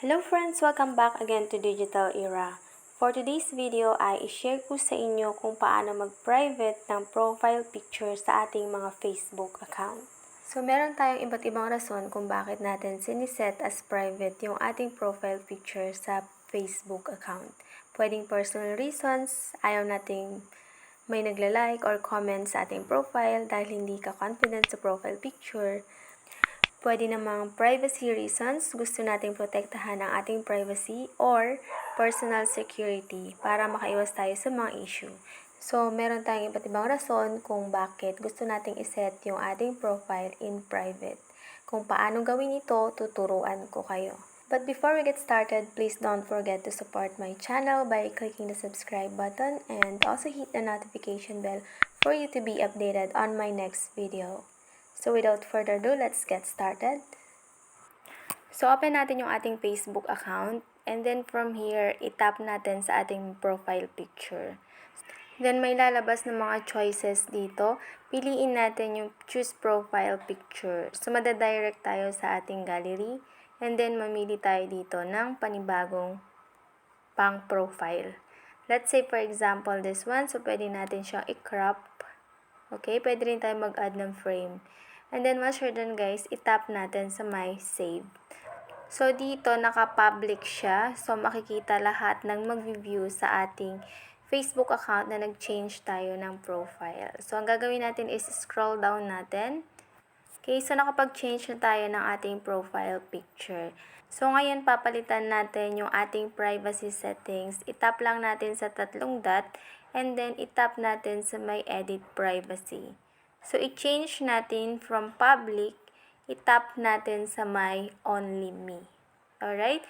Hello friends! Welcome back again to Digital Era. For today's video ay i-share ko sa inyo kung paano mag-private ng profile picture sa ating mga Facebook account. So meron tayong iba't ibang rason kung bakit natin siniset as private yung ating profile picture sa Facebook account. Pwedeng personal reasons, ayaw nating may nagla-like or comment sa ating profile dahil hindi ka confident sa profile picture. Pwede namang privacy reasons, gusto nating protektahan ang ating privacy, or personal security para makaiwas tayo sa mga issue. So, meron tayong iba't ibang rason kung bakit gusto nating iset yung ating profile in private. Kung paano gawin ito, tuturuan ko kayo. But before we get started, please don't forget to support my channel by clicking the subscribe button and also hit the notification bell for you to be updated on my next video. So without further ado, let's get started. So open natin yung ating Facebook account and then from here, itap natin sa ating profile picture. Then may lalabas ng mga choices dito. Piliin natin yung choose profile picture. So madadirect tayo sa ating gallery and then mamili tayo dito ng panibagong pang profile. Let's say for example this one, so pwede natin siyang i-crop. Okay, pwede rin tayo mag-add ng frame. And then once you're done guys, itap natin sa my save. So dito naka-public siya. So makikita lahat ng mag-view sa ating Facebook account na nag-change tayo ng profile. So ang gagawin natin is scroll down natin. Okay, so nakapag-change na tayo ng ating profile picture. So ngayon papalitan natin yung ating privacy settings. Itap lang natin sa tatlong dot and then itap natin sa may edit privacy. So i-change natin from public, itap natin sa may only me. Alright?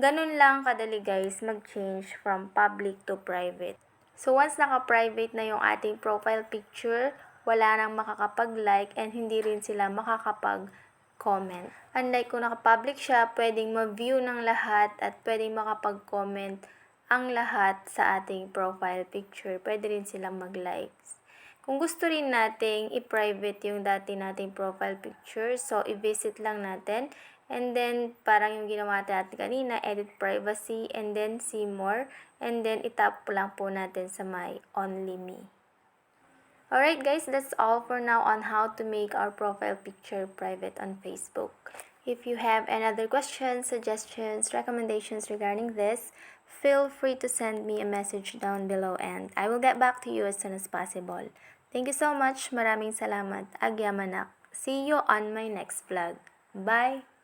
Ganun lang kadali guys mag-change from public to private. So once naka-private na yung ating profile picture, wala nang makakapag-like and hindi rin sila makakapag-comment. Unlike kung naka-public siya, pwedeng ma-view ng lahat at pwedeng makapag-comment ang lahat sa ating profile picture. Pwede rin silang mag-likes. Kung gusto rin nating i-private yung dati nating profile picture, so i-visit lang natin. And then, parang yung ginawa natin kanina, edit privacy, and then see more. And then, itap lang po natin sa my only me. Alright guys, that's all for now on how to make our profile picture private on Facebook. If you have any other questions, suggestions, recommendations regarding this, feel free to send me a message down below and I will get back to you as soon as possible. Thank you so much. Maraming salamat. Agyamanak. See you on my next vlog. Bye!